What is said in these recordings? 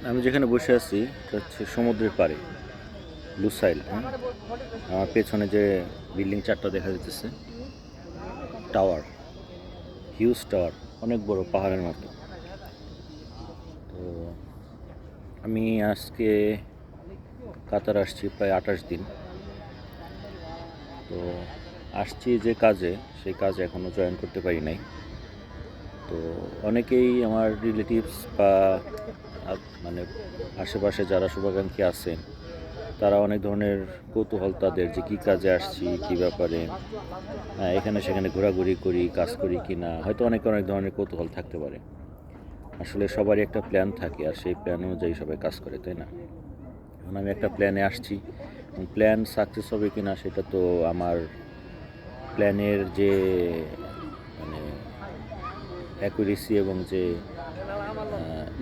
আমি যেখানে বসে আছি এটা হচ্ছে সমুদ্রের পাড়ে, লুসাইল। হ্যাঁ, আমার পেছনে যে বিল্ডিং চারটা দেখা যাচ্ছে, টাওয়ার, হিউজ টাওয়ার, অনেক বড় পাহাড়ের মতো। তো আমি আজকে কাতার আসছি প্রায় 28 দিন। তো আসছি যে কাজে, সেই কাজে এখনও জয়েন করতে পারি নাই। তো অনেকেই আমার রিলেটিভস বা মানে আশেপাশে যারা শুভাকাঙ্ক্ষী আছেন, তারা অনেক ধরনের কৌতূহল তাদের যে কী কাজে আসছি, কী ব্যাপারে, এখানে সেখানে ঘোরাঘুরি করি, কাজ করি কি না, হয়তো অনেক অনেক ধরনের কৌতূহল থাকতে পারে। আসলে সবারই একটা প্ল্যান থাকে, আর সেই প্ল্যান অনুযায়ী সবাই কাজ করে, তাই না? এখন আমি একটা প্ল্যানে আসছি, প্ল্যান সাকসেস হবে কি না সেটা তো আমার প্ল্যানের যে মানে অ্যাকুরেসি এবং যে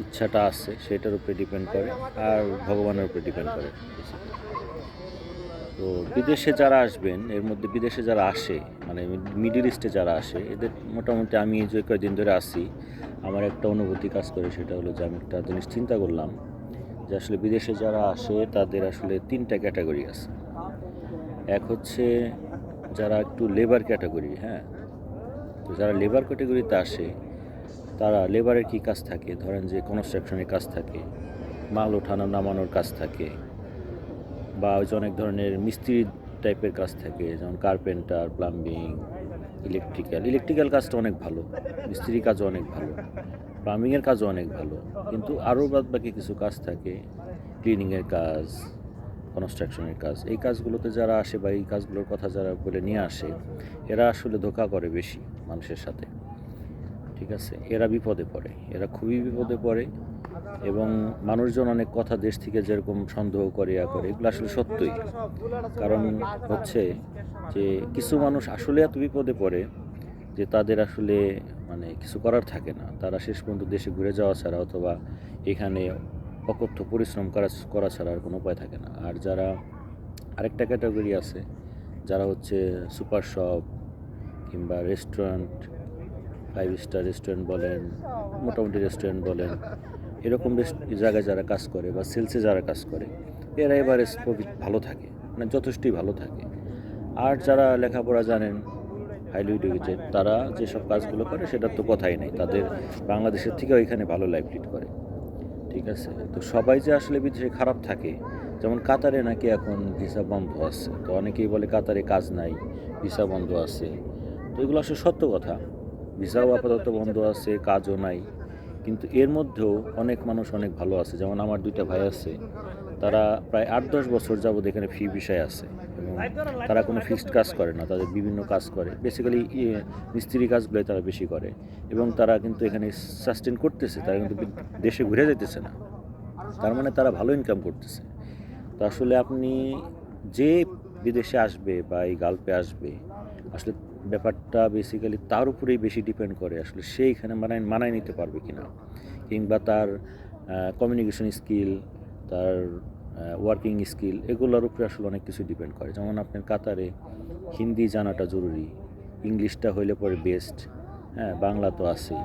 ইচ্ছাটা আছে সেটার উপরে ডিপেন্ড করে, আর ভগবানের উপরে ডিপেন্ড করে। তো বিদেশে যারা আসবেন, এর মধ্যে বিদেশে যারা আসে, মানে মিডল ইস্টে যারা আসে, এদের মোটামুটি আমি যে কয়েকদিন ধরে আসি, আমার একটা অনুভূতি কাজ করে। সেটা হলো যে আমি একটা জিনিস চিন্তা করলাম যে আসলে বিদেশে যারা আসে তাদের আসলে 3টা ক্যাটাগরি আছে। এক হচ্ছে যারা একটু লেবার ক্যাটাগরি, হ্যাঁ। তো যারা লেবার ক্যাটাগরিতে আসে, তারা লেবারের কী কাজ থাকে, ধরেন যে কনস্ট্রাকশনের কাজ থাকে, মাল ওঠানো নামানোর কাজ থাকে, বা ওই যে অনেক ধরনের মিস্ত্রি টাইপের কাজ থাকে, যেমন কার্পেন্টার, প্লাম্বিং, ইলেকট্রিক্যাল কাজটা অনেক ভালো, মিস্ত্রি কাজও অনেক ভালো, প্লাম্বিংয়ের কাজও অনেক ভালো। কিন্তু আরও বাদ বাকি কিছু কাজ থাকে, ক্লিনিংয়ের কাজ, কনস্ট্রাকশনের কাজ। এই কাজগুলোতে যারা আসে বা এই কাজগুলোর কথা যারা বলে নিয়ে আসে, এরা আসলে ধোঁকা করে বেশি মানুষের সাথে, ঠিক আছে? এরা বিপদে পড়ে, এরা খুবই বিপদে পড়ে। এবং মানুষজন অনেক কথা দেশ থেকে যেরকম সন্দেহ করে এগুলো আসলে সত্যই। কারণ হচ্ছে যে কিছু মানুষ আসলে এত বিপদে পড়ে যে তাদের আসলে মানে কিছু করার থাকে না, তারা শেষ পর্যন্ত দেশে ঘুরে যাওয়া ছাড়া অথবা এখানে অকথ্য পরিশ্রম করা ছাড়া আর কোনো উপায় থাকে না। আর যারা আরেকটা ক্যাটাগরি আছে, যারা হচ্ছে সুপার শপ কিংবা রেস্টুরেন্ট, 5 স্টার রেস্টুরেন্ট বলেন, মোটামুটি রেস্টুরেন্ট বলেন, এরকম জায়গায় যারা কাজ করে বা সেলসে যারা কাজ করে, এরা এবারে প্রফিট ভালো থাকে, মানে যথেষ্টই ভালো থাকে। আর যারা লেখাপড়া জানেন, হাইলি এডুকেটেড, তারা যেসব কাজগুলো করে সেটার তো কথাই নেই, তাদের বাংলাদেশের থেকেও এখানে ভালো লাইফ লিড করে, ঠিক আছে? তো সবাই যে আসলে বিদেশে খারাপ থাকে, যেমন কাতারে নাকি এখন ভিসা বন্ধ আছে, তো অনেকেই বলে কাতারে কাজ নাই, ভিসা বন্ধ আছে। তো এগুলো আসলে সত্য কথা, ভিসাও আপাতত বন্ধ আছে, কাজও নাই। কিন্তু এর মধ্যেও অনেক মানুষ অনেক ভালো আছে, যেমন আমার 2টা ভাই আছে, তারা প্রায় 8-10 বছর যাবৎ এখানে ফ্রি ভিসায় আছে, এবং তারা কোনো ফিক্সড কাজ করে না, তাদের বিভিন্ন কাজ করে, বেসিক্যালি মিস্ত্রি কাজগুলোই তারা বেশি করে, এবং তারা কিন্তু এখানে সাস্টেন করতেছে, তারা কিন্তু দেশে ঘুরে যেতেছে না, তার মানে তারা ভালো ইনকাম করতেছে। তো আসলে আপনি যে বিদেশে আসবে বা এই গালফে আসবে, আসলে ব্যাপারটা বেসিক্যালি তার উপরেই বেশি ডিপেন্ড করে আসলে সে এখানে মানায় নিতে পারবে কিনা, কিংবা তার কমিউনিকেশন স্কিল, তার ওয়ার্কিং স্কিল, এগুলোর উপরে আসলে অনেক কিছু ডিপেন্ড করে। যেমন আপনার কাতারে হিন্দি জানাটা জরুরি, ইংলিশটা হইলে পরে বেস্ট, হ্যাঁ, বাংলা তো আছেই।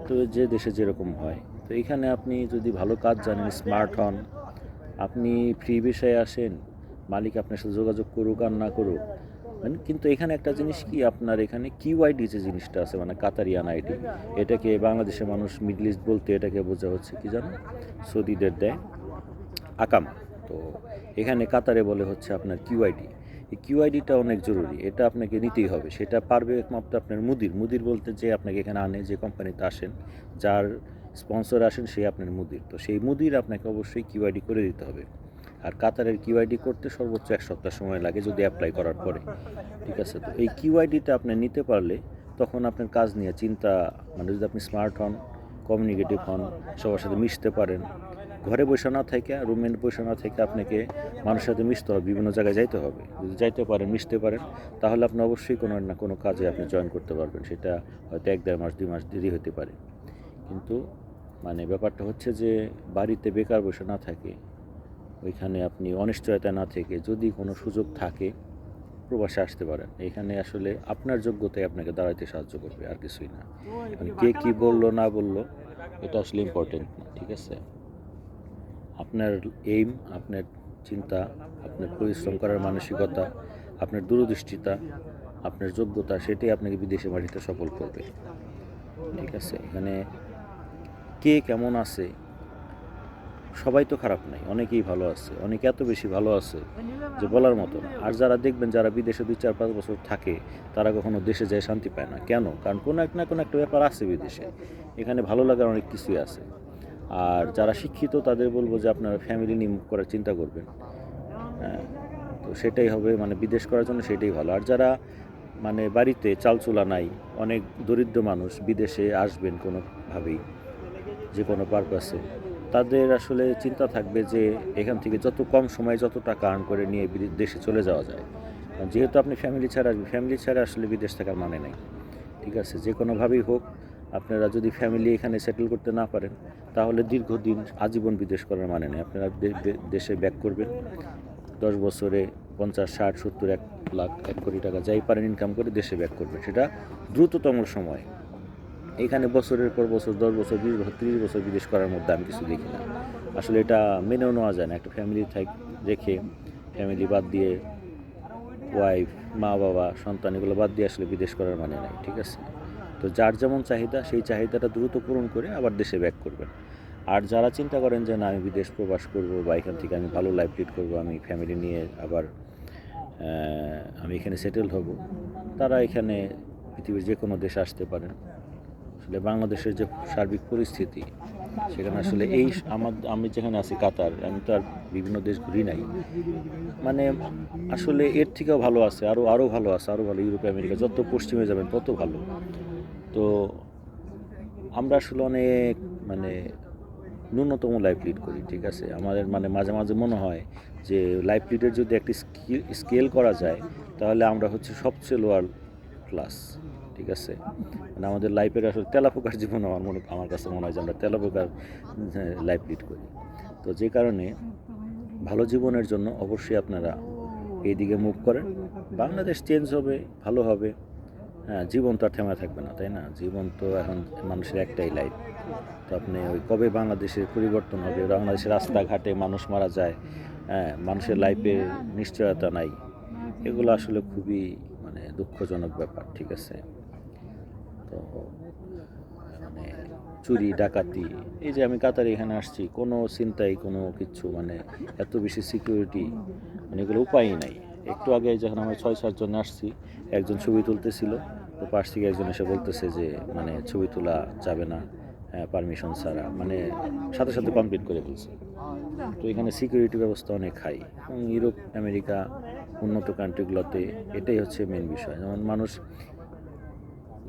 তো যে দেশে যেরকম হয়, তো এখানে আপনি যদি ভালো কাজ জানেন, স্মার্ট হন, আপনি ফ্রি ভিসায় আসেন, মালিক আপনার সাথে যোগাযোগ করুক আর না করুক, কিন্তু এখানে একটা জিনিস কি, আপনার এখানে কিউআইডি যে জিনিসটা আছে, মানে কাতারিয়ান আইডি, এটাকে বাংলাদেশের মানুষ মিডল ইস্ট বলতে এটাকে বোঝা হচ্ছে কি জানো, সৌদিদের দেয় আকামা। তো এখানে কাতারে বলে হচ্ছে আপনার কিউআইডি। এই কিউআইডিটা অনেক জরুরি, এটা আপনাকে নিতেই হবে। সেটা পারবে একমাত্র আপনার মুদির বলতে যে আপনাকে এখানে আনে, যে কোম্পানিতে আসেন, যার স্পন্সর আসেন, সে আপনার মুদির। তো সেই মুদির আপনাকে অবশ্যই কিউআইডি করে দিতে হবে। আর কাতারের কিউআইডি করতে সর্বোচ্চ 1 সপ্তাহ সময় লাগে যদি অ্যাপ্লাই করার পরে, ঠিক আছে? তো এই কিউআইডিটা আপনি নিতে পারলে তখন আপনার কাজ নিয়ে চিন্তা, মানে যদি আপনি স্মার্ট হন, কমিউনিকেটিভ হন, সবার সাথে মিশতে পারেন, ঘরে বসে না থেকে, রুমে বসে না থেকে আপনাকে মানুষের সাথে মিশতে হবে, বিভিন্ন জায়গায় যাইতে হবে। যদি যাইতে পারেন, মিশতে পারেন, তাহলে আপনি অবশ্যই কোনো না কোনো কাজে আপনি জয়েন করতে পারবেন। সেটা হয়তো 1-1.5 মাস 2 মাস দেরি হতে পারে, কিন্তু মানে ব্যাপারটা হচ্ছে যে বাড়িতে বেকার বসে না থাকে, ওইখানে আপনি অনিশ্চয়তা না থেকে যদি কোনো সুযোগ থাকে প্রবাসে আসতে পারেন। এখানে আসলে আপনার যোগ্যতায় আপনাকে দাঁড়াইতে সাহায্য করবে, আর কিছুই না। মানে কে কী বললো না বললো এটা আসলে ইম্পর্টেন্ট না, ঠিক আছে? আপনার এইম, আপনার চিন্তা, আপনার পরিশ্রম করার মানসিকতা, আপনার দূরদৃষ্টিতা, আপনার যোগ্যতা, সেটাই আপনাকে বিদেশে মাটিতে সফল করবে, ঠিক আছে? এখানে কে কেমন আছে, সবাই তো খারাপ নাই, অনেকেই ভালো আছে, অনেকে এত বেশি ভালো আছে যে বলার মতো না। আর যারা দেখবেন যারা বিদেশে 2, 4, 5 বছর থাকে তারা কখনো দেশে যায় শান্তি পায় না। কেন? কারণ কোনো এক না কোনো একটা ব্যাপার আছে বিদেশে, এখানে ভালো লাগার অনেক কিছুই আছে। আর যারা শিক্ষিত তাদের বলবো যে আপনারা ফ্যামিলি নিয়ে মুভ করার চিন্তা করবেন, হ্যাঁ। তো সেটাই হবে, মানে বিদেশ করার জন্য সেটাই ভালো। আর যারা মানে বাড়িতে চালচুলা নাই, অনেক দরিদ্র মানুষ বিদেশে আসবেন কোনোভাবেই, যে কোনো পারপাসে, তাদের আসলে চিন্তা থাকবে যে এখান থেকে যত কম সময়ে যত টাকা আর্ন করে নিয়ে দেশে চলে যাওয়া যায়। যেহেতু আপনি ফ্যামিলি ছাড়া আসবেন, ফ্যামিলি ছাড়া আসলে বিদেশ থাকার মানে নেই, ঠিক আছে? যে কোনোভাবেই হোক, আপনারা যদি ফ্যামিলি এখানে সেটেল করতে না পারেন তাহলে দীর্ঘদিন আজীবন বিদেশ করার মানে নেই। আপনারা দেশে ব্যাক করবেন, 10 বছরে 50, 60, 70, 1 লাখ, 1 কোটি টাকা যাই পারেন ইনকাম করে দেশে ব্যাক করবেন, সেটা দ্রুততম সময়। এখানে বছরের পর বছর, 10 বছর, 20 বছর, 30 বছর বিদেশ করার মধ্যে আমি কিছু দেখি না। আসলে এটা মেনেও নেওয়া যায় না। একটা ফ্যামিলি রেখে, ফ্যামিলি বাদ দিয়ে, ওয়াইফ, মা বাবা, সন্তান, এগুলো বাদ দিয়ে আসলে বিদেশ করার মানে নাই, ঠিক আছে? তো যার যেমন চাহিদা সেই চাহিদাটা দ্রুত পূরণ করে আবার দেশে ব্যাক করবেন। আর যারা চিন্তা করেন যে না আমি বিদেশ প্রবাস করব বা এখান থেকে আমি ভালো লাইফ লিড করবো, আমি ফ্যামিলি নিয়ে আবার আমি এখানে সেটেল হব, তারা এখানে পৃথিবীর যে কোনো দেশে আসতে পারেন। আসলে বাংলাদেশের যে সার্বিক পরিস্থিতি, সেখানে আসলে আমি যেখানে আছি কাতার, আমি তো আর বিভিন্ন দেশ ঘুরি নাই, মানে আসলে এর থেকেও ভালো আছে, আরও ভালো আছে, আরও ভালো। ইউরোপ আমেরিকা যত পশ্চিমে যাবেন তত ভালো। তো আমরা আসলে অনেক মানে ন্যূনতম লাইফ লিড করি, ঠিক আছে? আমাদের মানে মাঝে মাঝে মনে হয় যে লাইফ লিডের যদি একটি স্কেল করা যায় তাহলে আমরা হচ্ছে সবচেয়ে লোয়ার ক্লাস, ঠিক আছে? মানে আমাদের লাইফের আসলে তেলাপোকার জীবন আমার কাছে মনে হয় যে আমরা তেলাপোকার লাইফ লিড করি। তো যে কারণে ভালো জীবনের জন্য অবশ্যই আপনারা এই দিকে মুভ করেন। বাংলাদেশ চেঞ্জ হবে, ভালো হবে, হ্যাঁ। জীবন তো আর থেমে থাকবে না, তাই না? জীবন তো এখন মানুষের একটাই লাইফ। তো আপনি ওই কবে বাংলাদেশের পরিবর্তন হবে, বাংলাদেশের রাস্তাঘাটে মানুষ মারা যায়, হ্যাঁ, মানুষের লাইফে নিশ্চয়তা নাই, এগুলো আসলে খুবই মানে দুঃখজনক ব্যাপার, ঠিক আছে? তো মানে চুরি ডাকাতি, এই যে আমি কাতারে এখানে আসছি, কোনো চিন্তাই কোনো কিচ্ছু, মানে এত বেশি সিকিউরিটি, মানে এগুলো উপায়ই নাই। একটু আগে যখন আমরা 6-7 জন আসছি, একজন ছবি তুলতেছিল, তো পাশ থেকে একজন এসে বলতেছে যে মানে ছবি তোলা যাবে না, পারমিশন ছাড়া, মানে সাথে সাথে কমপ্লিট করে ফেলছে। তো এখানে সিকিউরিটি ব্যবস্থা অনেক হাই, এবং ইউরোপ আমেরিকা উন্নত কান্ট্রিগুলোতে এটাই হচ্ছে মেন বিষয়। যেমন মানুষ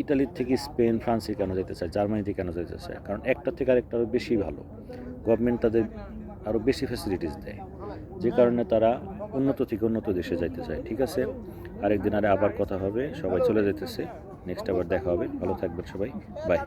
ইটালির থেকে স্পেন, ফ্রান্সে কেন যেতে চায়, জার্মানিতে কেন যেতে চায়? কারণ একটা থেকে আরেকটা আরও বেশি ভালো, গভর্নমেন্ট তাদের আরও বেশি ফ্যাসিলিটিস দেয়, যে কারণে তারা উন্নত থেকে উন্নত দেশে যাইতে চায়, ঠিক আছে? আরেকদিন আবার কথা হবে, সবাই চলে যেতেছে, নেক্সট আবার দেখা হবে। ভালো থাকবেন সবাই, বাই।